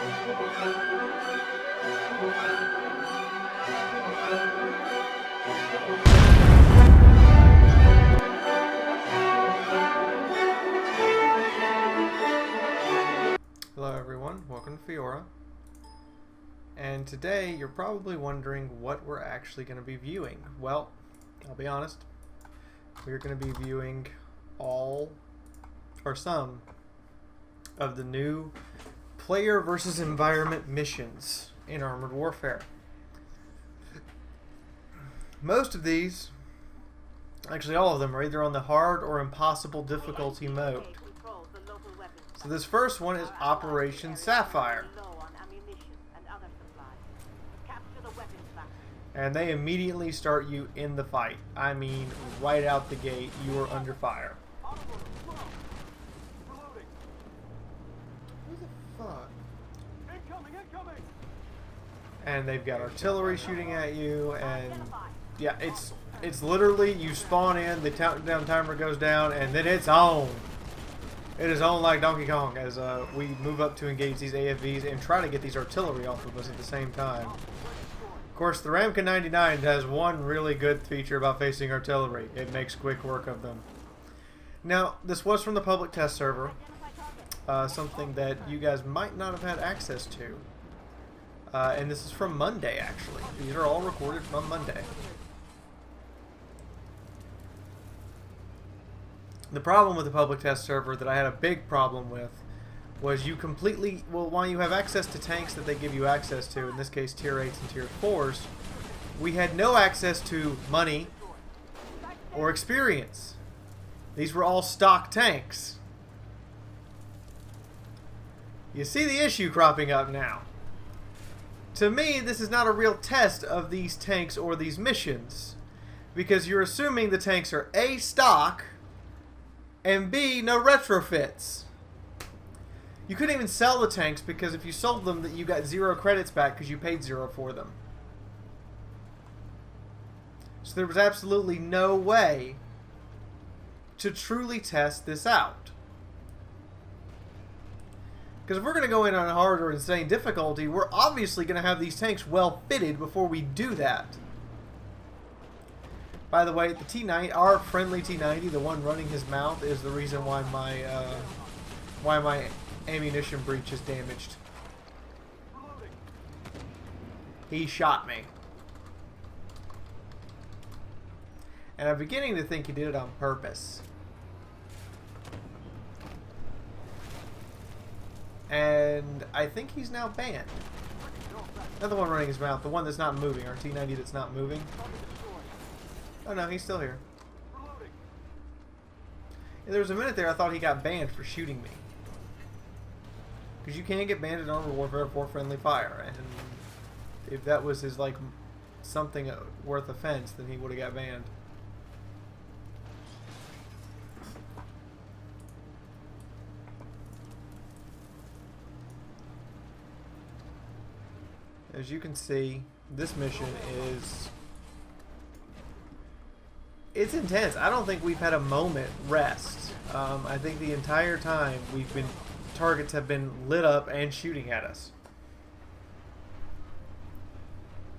Hello everyone, welcome to Fiaura. And today you're probably wondering what we're actually going to be viewing. Well, I'll be honest, we're going to be viewing all or some of the new player versus environment missions in Armored Warfare. Most of these, actually all of them, are either on the hard or impossible difficulty mode. So this first one is Operation Sapphire. And they immediately start you in the fight. I mean, right out the gate, you are under fire. Who the fuck? And they've got artillery shooting at you, and yeah, it's literally you spawn in, the countdown timer goes down, and then it's on. It is on like Donkey Kong as we move up to engage these AFVs and try to get these artillery off of us at the same time. Of course, the Ramka 99 has one really good feature about facing artillery. It makes quick work of them. Now, this was from the public test server, something that you guys might not have had access to. And this is from Monday, actually. These are all recorded from Monday. The problem with the public test server that I had a big problem with was you completely, well, while you have access to tanks that they give you access to, in this case tier 8s and tier 4s, we had no access to money or experience. These were all stock tanks. You see the issue cropping up now. To me, this is not a real test of these tanks or these missions, because you're assuming the tanks are A, stock, and B, no retrofits. You couldn't even sell the tanks because if you sold them, that you got 0 credits back because you paid 0 for them. So there was absolutely no way to truly test this out. Because if we're going to go in on a hard or insane difficulty, we're obviously going to have these tanks well fitted before we do that. By the way, the T90, our friendly T90, the one running his mouth, is the reason why my ammunition breach is damaged. He shot me. And I'm beginning to think he did it on purpose. And I think he's now banned. Not the one running his mouth, the one that's not moving, our T90 that's not moving. Oh no, he's still here. And there was a minute there I thought he got banned for shooting me. Because you can get banned in Armored Warfare for friendly fire. And if that was his, like, something worth offense, then he would have got banned. As you can see, this mission is... it's intense. I don't think we've had a moment rest. I think the entire time targets have been lit up and shooting at us.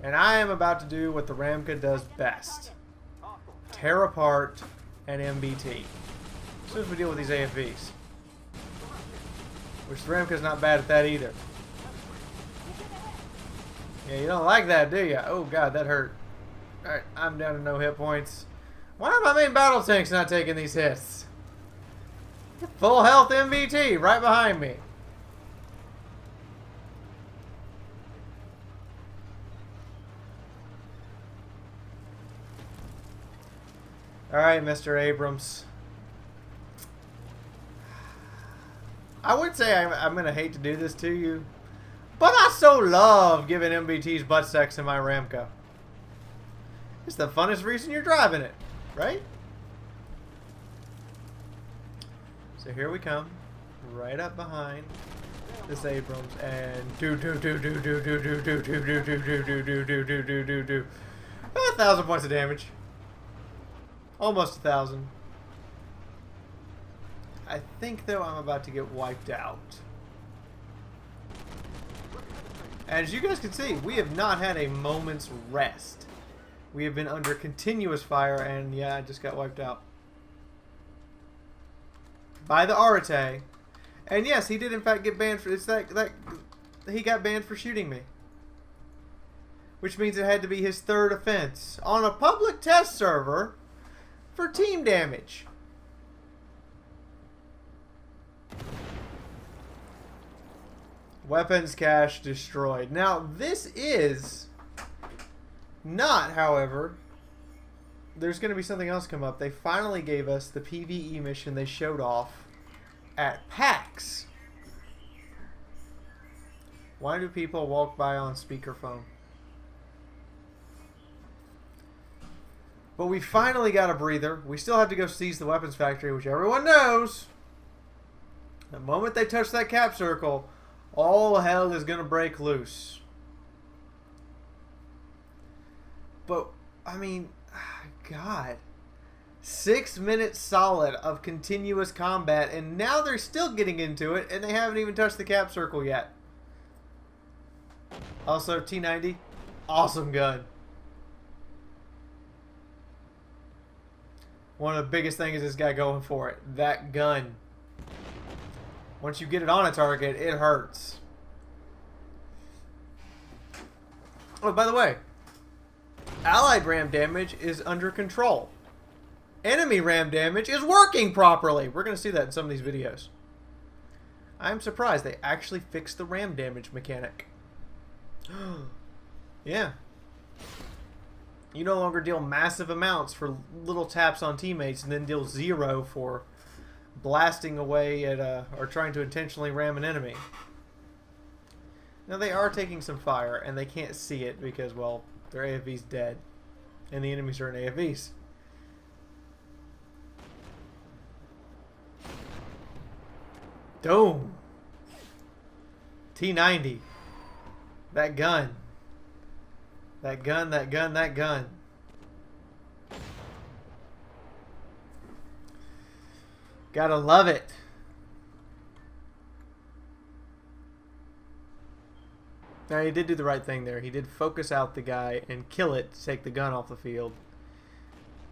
And I am about to do what the Ramka does best. Tear apart an MBT. As soon as we deal with these AFVs. Which the Ramka's not bad at that either. Yeah, you don't like that, do you? Oh god, that hurt. Alright, I'm down to no hit points. Why are my main battle tanks not taking these hits? Full health MBT right behind me. Alright, Mr. Abrams. I would say I'm going to hate to do this to you, but I so love giving MBTs butt sex in my Ramka. It's the funnest reason you're driving it, right? So here we come, right up behind this Abrams, and do 1,000 points of damage, almost 1,000. I think though I'm about to get wiped out. As you guys can see, we have not had a moment's rest. We have been under continuous fire, and yeah, I just got wiped out. By the Arate. And yes, he did in fact get banned for he got banned for shooting me. Which means it had to be his third offense on a public test server for team damage. Weapons cache destroyed. Now, this is not, however, there's going to be something else come up. They finally gave us the PvE mission they showed off at PAX. Why do people walk by on speakerphone? But we finally got a breather. We still have to go seize the weapons factory, which everyone knows. The moment they touch that cap circle, all hell is going to break loose. But, I mean, God. 6 minutes solid of continuous combat, and now they're still getting into it, and they haven't even touched the cap circle yet. Also, T90, awesome gun. One of the biggest things is this guy going for it. That gun. Once you get it on a target, it hurts. Oh, by the way, allied ram damage is under control. Enemy ram damage is working properly. We're going to see that in some of these videos. I'm surprised they actually fixed the ram damage mechanic. Yeah. You no longer deal massive amounts for little taps on teammates and then deal 0 for blasting away at or trying to intentionally ram an enemy. Now they are taking some fire and they can't see it because, well, their AFV's dead and the enemies are in AFVs. Boom. T90. That gun. That gun, that gun, that gun. Gotta love it. Now, he did do the right thing there. He did focus out the guy and kill it to take the gun off the field.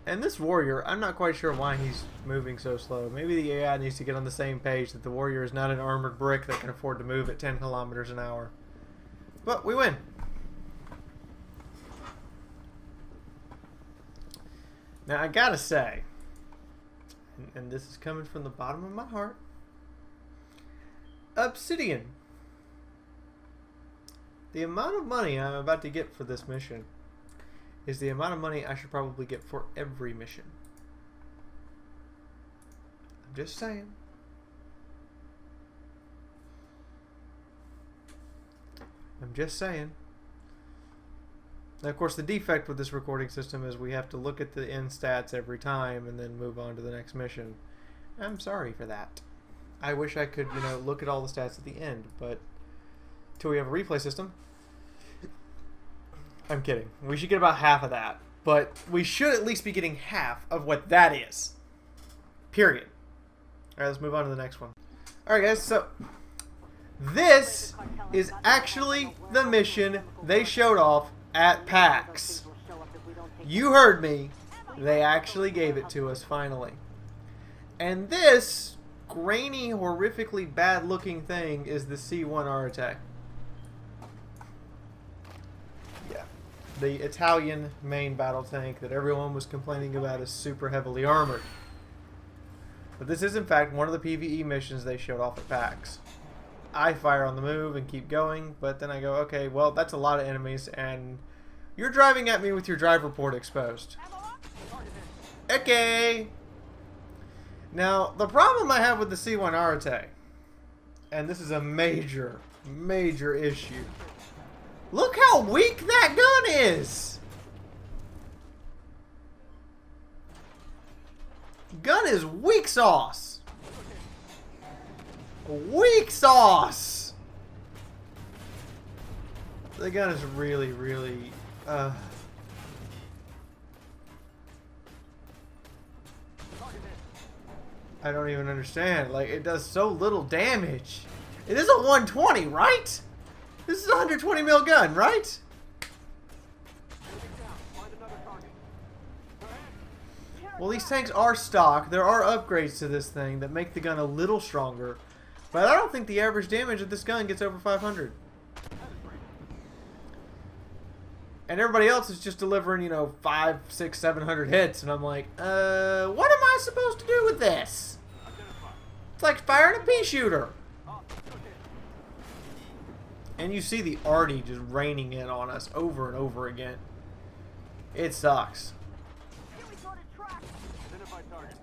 And this warrior, I'm not quite sure why he's moving so slow. Maybe the AI needs to get on the same page that the warrior is not an armored brick that can afford to move at 10 kilometers an hour. But we win. Now, I gotta say, and this is coming from the bottom of my heart, Obsidian. The amount of money I'm about to get for this mission is the amount of money I should probably get for every mission. I'm just saying. I'm just saying. Now, of course, the defect with this recording system is we have to look at the end stats every time and then move on to the next mission. I'm sorry for that. I wish I could, you know, look at all the stats at the end, but until we have a replay system, I'm kidding. We should get about half of that, but we should at least be getting half of what that is. Period. All right, let's move on to the next one. All right, guys, so this is actually the mission they showed off at PAX. You heard me. They actually gave it to us finally. And this grainy, horrifically bad looking thing is the C1 Arate. Yeah. The Italian main battle tank that everyone was complaining about is super heavily armored. But this is in fact one of the PvE missions they showed off at PAX. I fire on the move and keep going, but then I go, okay, well, that's a lot of enemies, and you're driving at me with your drive report exposed. Okay. Now, the problem I have with the C1 Arate, and this is a major, major issue. Look how weak that gun is! Gun is weak sauce. Weak sauce! The gun is really, really... I don't even understand. Like, it does so little damage. It is a 120, right? This is a 120 mil gun, right? Well, these tanks are stock. There are upgrades to this thing that make the gun a little stronger. But I don't think the average damage of this gun gets over 500. And everybody else is just delivering, you know, 500, 600, 700 hits. And I'm like, what am I supposed to do with this? It's like firing a pea shooter. And you see the arty just raining in on us over and over again. It sucks.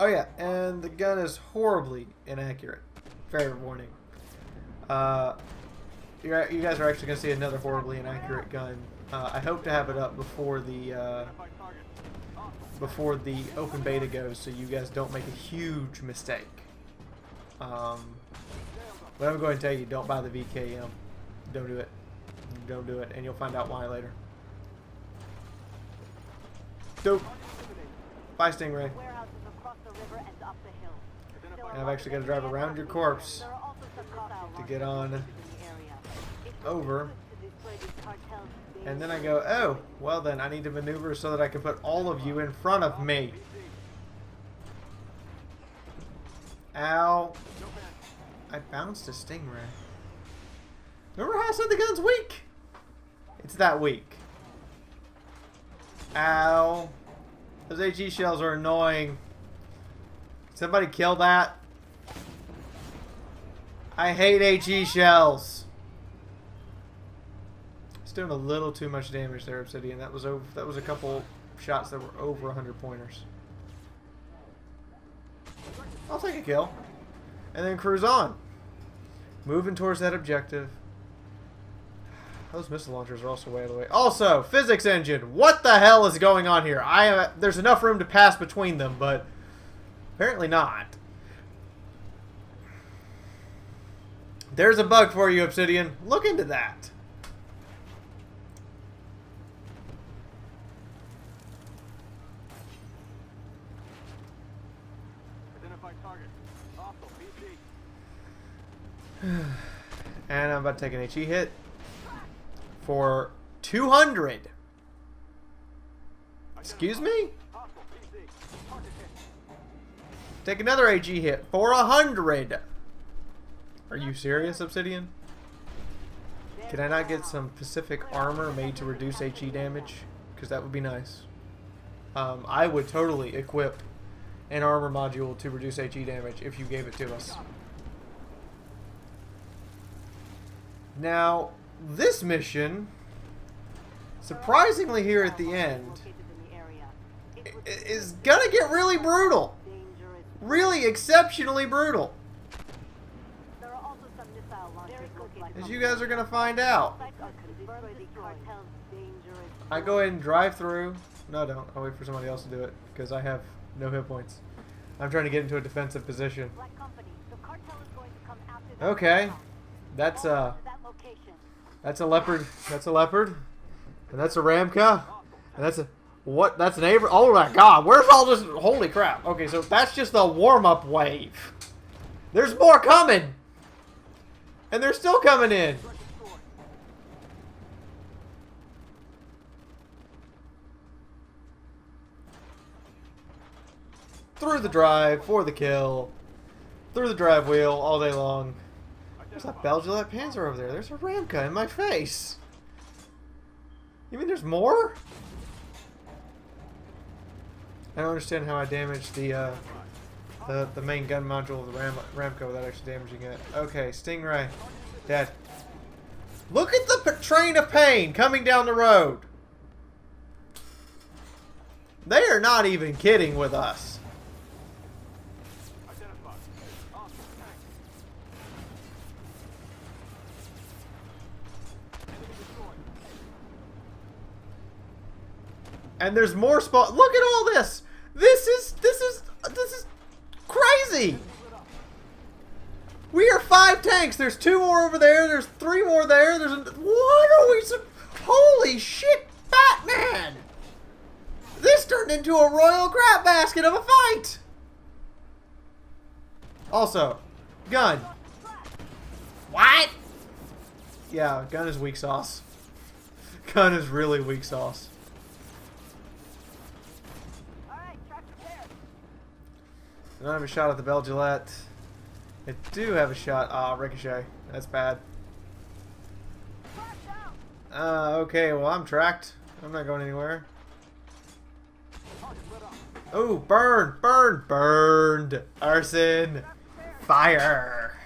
Oh yeah, and the gun is horribly inaccurate. Fair warning. You guys are actually going to see another horribly inaccurate gun. I hope to have it up before the open beta goes, so you guys don't make a huge mistake. But I'm going to tell you, don't buy the VKM. Don't do it. Don't do it, and you'll find out why later. Dope. Bye, Stingray. And I've actually got to drive around your corpse to get on over. And then I go, oh, well then, I need to maneuver so that I can put all of you in front of me. Ow. I bounced a Stingray. Remember how I said the gun's weak? It's that weak. Ow. Those HE shells are annoying. Somebody kill that. I hate HE shells. It's doing a little too much damage there, Obsidian. That was a couple shots that were over 100 pointers. I'll take a kill. And then cruise on. Moving towards that objective. Those missile launchers are also way out of the way. Also, physics engine. What the hell is going on here? There's enough room to pass between them, but apparently not. There's a bug for you, Obsidian. Look into that. Identify target. Hostile PC. And I'm about to take an HE hit for 200. Excuse me? Take another HE hit for 100. Are you serious, Obsidian? Can I not get some Pacific armor made to reduce HE damage? Because that would be nice. I would totally equip an armor module to reduce HE damage if you gave it to us. Now, this mission, surprisingly here at the end, is gonna get really brutal. Really exceptionally brutal. As you guys are gonna find out. I go ahead and drive through. No, don't. I'll wait for somebody else to do it because I have no hit points. I'm trying to get into a defensive position. Okay, that's a leopard. That's a leopard, and that's a Ramka, and that's a what? That's an Abra. Oh my God! Where's all this? Holy crap! Okay, so that's just the warm-up wave. There's more coming. And they're still coming in. Through the drive, for the kill. Through the drive wheel, all day long. There's a Belgilette Panzer over there. There's a Ramka in my face. You mean there's more? I don't understand how I damaged the main gun module of the Ramco without actually damaging it. Okay, Stingray. Dead. Look at the train of pain coming down the road. They are not even kidding with us. And there's more spot. Look at all this. This is crazy. We are 5 tanks. There's 2 more over there. There's 3 more there. What are we? Holy shit, Batman! This turned into a royal crap basket of a fight. Also, gun. What? Yeah, gun is weak sauce. Gun is really weak sauce. I don't have a shot at the Bell Gillette. I do have a shot. Ah, ricochet. That's bad. Okay, well, I'm tracked. I'm not going anywhere. Oh, burn! Burn! Burned! Arson! Fire!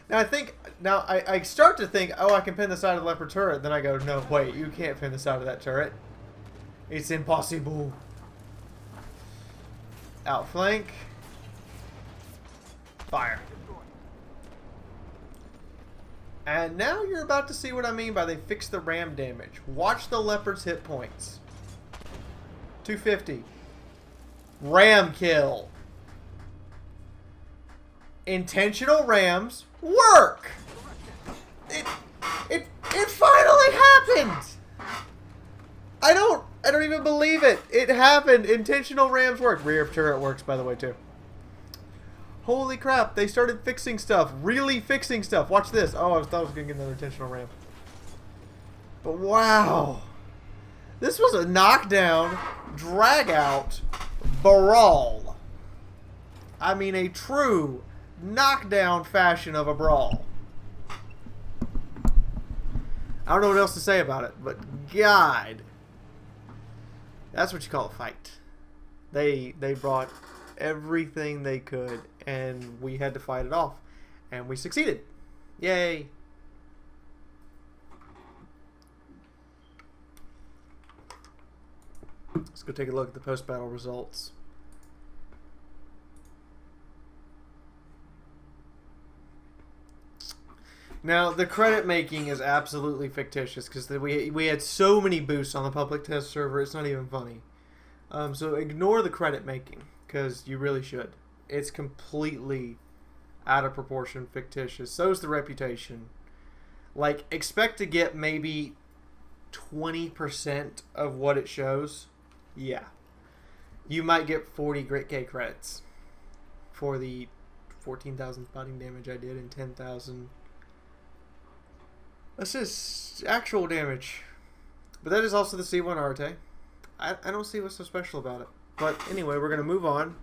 Now, I start to think, oh, I can pin the side of the leopard turret. Then I go, no, wait, you can't pin the side of that turret. It's impossible. Outflank. Fire. And now you're about to see what I mean by they fixed the ram damage. Watch the leopard's hit points. 250. Ram kill. Intentional rams work. It finally happened. I don't even believe it. It happened. Intentional rams work. Rear turret works, by the way, too. Holy crap, they started fixing stuff. Really fixing stuff. Watch this. Oh, I thought I was going to get another intentional ram. But wow. This was a knockdown, drag out, brawl. I mean, a true knockdown fashion of a brawl. I don't know what else to say about it, but God. That's what you call a fight. They brought everything they could, and we had to fight it off, and we succeeded. Yay. Let's go take a look at the post-battle results. Now, the credit making is absolutely fictitious because we had so many boosts on the public test server, it's not even funny. So ignore the credit making because you really should. It's completely out of proportion, fictitious. So is the reputation. Like, expect to get maybe 20% of what it shows. Yeah. You might get 40 Grit K credits for the 14,000 spotting damage I did and 10,000. That's just actual damage. But that is also the C1 Arte. I don't see what's so special about it. But anyway, we're going to move on.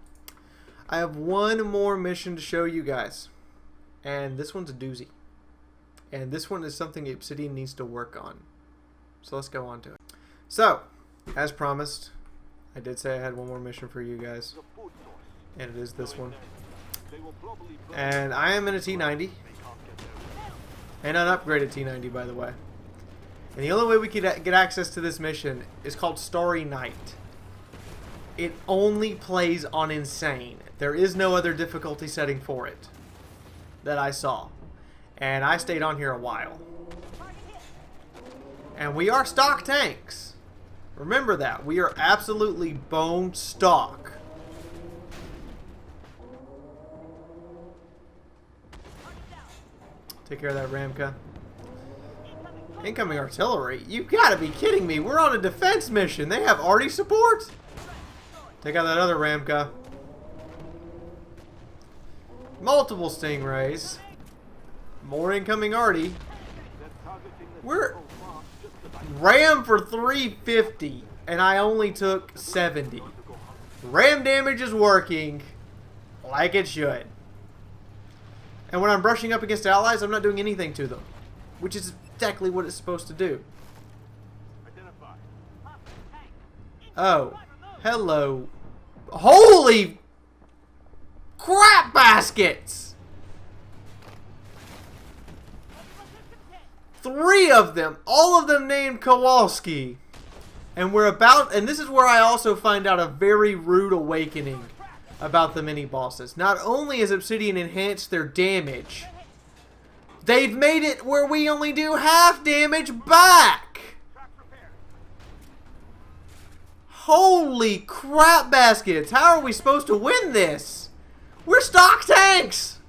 I have one more mission to show you guys. And this one's a doozy. And this one is something Obsidian needs to work on. So let's go on to it. So, as promised, I did say I had one more mission for you guys. And it is this one. And I am in a T90. And an upgraded T90, by the way. And the only way we could get access to this mission is called Starry Night. It only plays on Insane. There is no other difficulty setting for it that I saw. And I stayed on here a while. And we are stock tanks. Remember that. We are absolutely bone stock. Take care of that Ramka. Incoming artillery? You gotta be kidding me. We're on a defense mission. They have arty support? Take out that other Ramka. Multiple Stingrays. More incoming arty. We're ram for 350 and I only took 70. Ram damage is working like it should. And when I'm brushing up against allies, I'm not doing anything to them, which is exactly what it's supposed to do. Oh, hello. Holy crap baskets! 3 of them, all of them named Kowalski. And and this is where I also find out a very rude awakening about the mini-bosses. Not only has Obsidian enhanced their damage, they've made it where we only do half damage back! Holy crap baskets! How are we supposed to win this? We're stock tanks!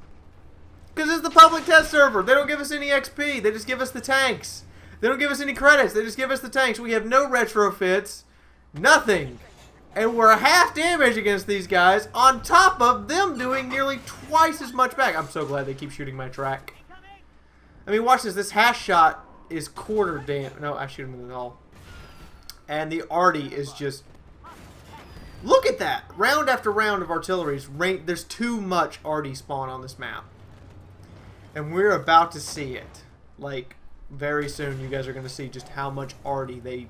Because it's the public test server. They don't give us any XP. They just give us the tanks. They don't give us any credits. They just give us the tanks. We have no retrofits. Nothing. And we're half damage against these guys on top of them doing nearly twice as much back. I'm so glad they keep shooting my track. I mean, watch this. This hash shot is quarter damage. No, I shoot him in the null. And the arty is just... Look at that! Round after round of artilleries. There's too much arty spawn on this map. And we're about to see it. Like, very soon you guys are going to see just how much arty they...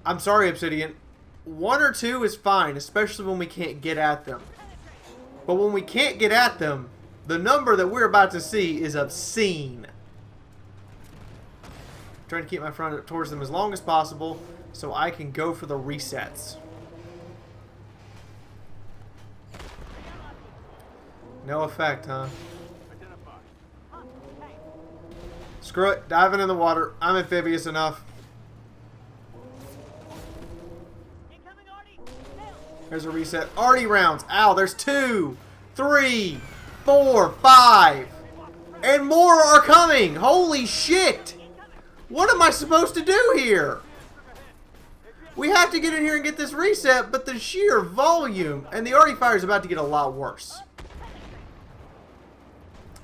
I'm sorry, Obsidian. 1 or 2 is fine, especially when we can't get at them. But when we can't get at them, the number that we're about to see is obscene. I'm trying to keep my front towards them as long as possible so I can go for the resets. No effect, huh? Screw it. Diving in the water. I'm amphibious enough. There's a reset. Arty rounds. Ow, there's 2, 3, 4, 5. And more are coming. Holy shit. What am I supposed to do here? We have to get in here and get this reset, but the sheer volume and the arty fire is about to get a lot worse.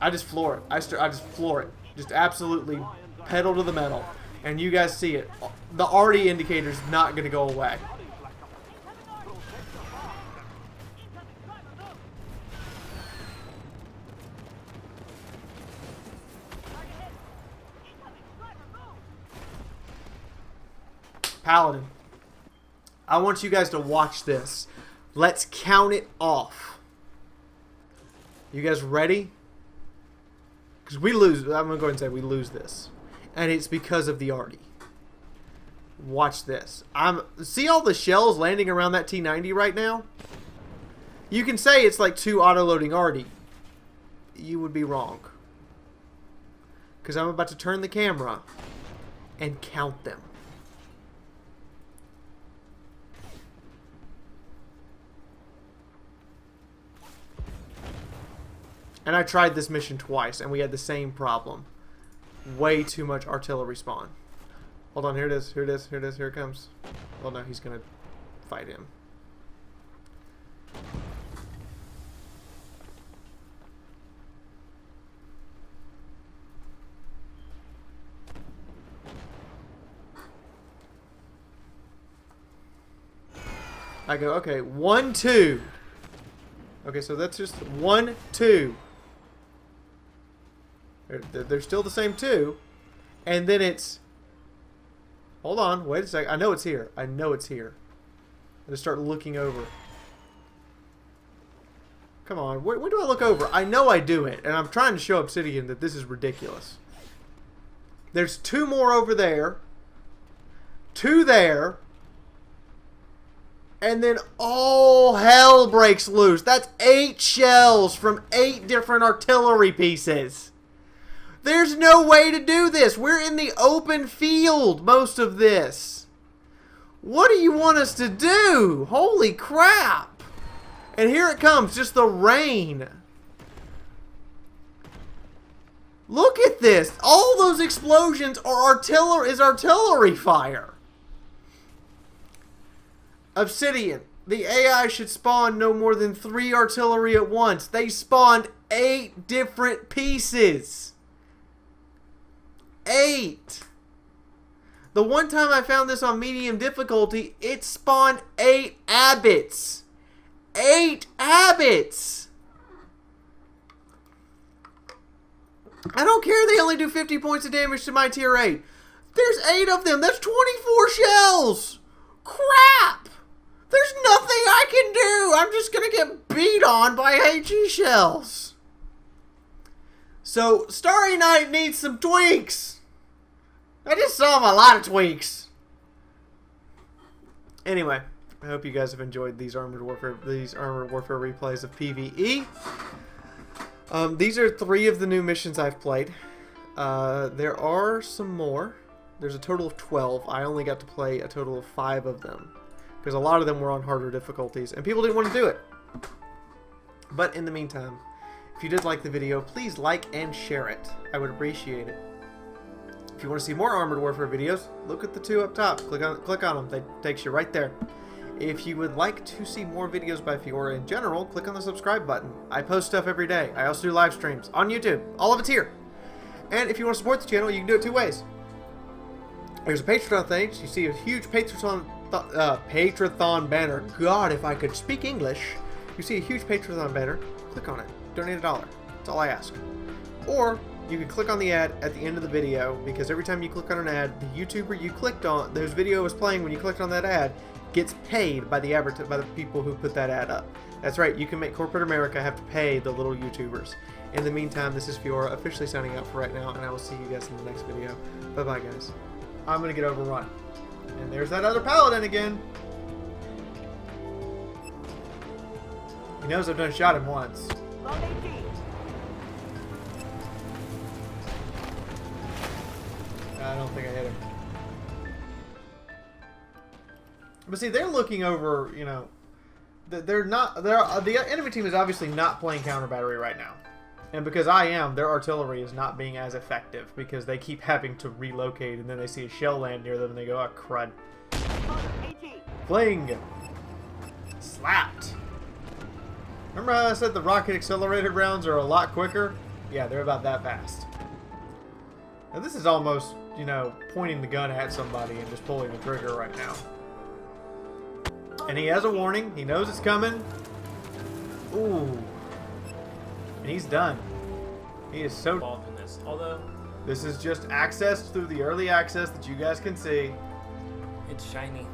I just floor it. I just floor it. Just absolutely pedal to the metal. And you guys see it. The arty indicator is not going to go away. Paladin. I want you guys to watch this. Let's count it off. You guys ready? Because we lose. I'm going to go ahead and say we lose this. And it's because of the arty. Watch this. See all the shells landing around that T90 right now? You can say it's like 2 auto-loading arty. You would be wrong. Because I'm about to turn the camera and count them. And I tried this mission twice, and we had the same problem. Way too much artillery spawn. Hold on, here it is, here it is, here it is, here it comes. Well, no, he's going to fight him. I go, okay, 1, 2. Okay, so that's just 1, 2. They're still the same 2. And then it's... Hold on, wait a second. I know it's here. I know it's here. I'm going to start looking over. Come on, when do I look over? I know I do it. And I'm trying to show Obsidian that this is ridiculous. There's 2 more over there. 2 there. And then all hell breaks loose. That's 8 shells from 8 different artillery pieces. There's no way to do this. We're in the open field most of this. What do you want us to do? Holy crap. And here it comes, just the rain. Look at this. All those explosions are artillery fire. Obsidian, the AI should spawn no more than 3 artillery at once. They spawned 8 different pieces. 8. The one time I found this on medium difficulty, it spawned 8 abbots. 8 abbots. I don't care they only do 50 points of damage to my tier 8. There's 8 of them. That's 24 shells. Crap. There's nothing I can do. I'm just going to get beat on by HE shells. So, Starry Night needs some tweaks. I just saw him a lot of tweaks. Anyway, I hope you guys have enjoyed these Armored Warfare replays of PvE. These are 3 of the new missions I've played. There are some more. There's a total of 12. I only got to play a total of 5 of them. Because a lot of them were on harder difficulties, and people didn't want to do it. But in the meantime, if you did like the video, please like and share it. I would appreciate it. If you want to see more Armored Warfare videos, look at the 2 up top. Click on them. That takes you right there. If you would like to see more videos by Fiaura in general, click on the subscribe button. I post stuff every day. I also do live streams on YouTube. All of it's here. And if you want to support the channel, you can do it two ways. There's a Patreon thing. You see a huge Patreon banner. God, if I could speak English. You see a huge Patreon banner. Click on it. Donate $1. That's all I ask. Or you can click on the ad at the end of the video, because every time you click on an ad, the YouTuber you clicked on, whose video was playing when you clicked on that ad, gets paid by the people who put that ad up. That's right. You can make corporate America have to pay the little YouTubers. In the meantime, this is Fiaura officially signing out for right now, and I will see you guys in the next video. Bye bye, guys. I'm gonna get overrun. And there's that other paladin again. He knows I've done shot him once. I don't think I hit him. But see, they're looking over, you know, the enemy team is obviously not playing counter battery right now. And because I am, their artillery is not being as effective because they keep having to relocate, and then they see a shell land near them and they go, oh, crud. Fling! Slapped! Remember how I said the rocket accelerated rounds are a lot quicker? Yeah, they're about that fast. Now this is almost, you know, pointing the gun at somebody and just pulling the trigger right now. And he has a warning. He knows it's coming. Ooh. And he's done. He is so involved in this. Although this is just access through the early access that you guys can see. it's shiny.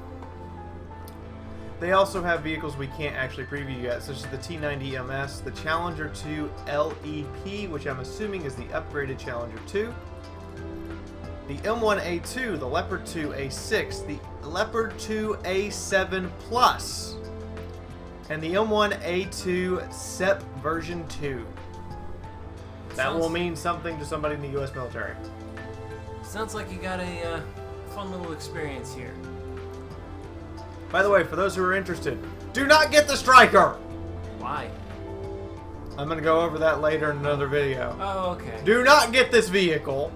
They also have vehicles we can't actually preview yet, such as the T90 MS, the Challenger 2 LEP, which I'm assuming is the upgraded Challenger 2, the M1A2, the Leopard 2 A6, the Leopard 2 A7 Plus, and the M1A2 SEP version 2. That will mean something to somebody in the U.S. military. Sounds like you got a fun little experience here. By the way, for those who are interested, do not get the Striker! Why? I'm going to go over that later in another video. Oh, okay. Do not get this vehicle.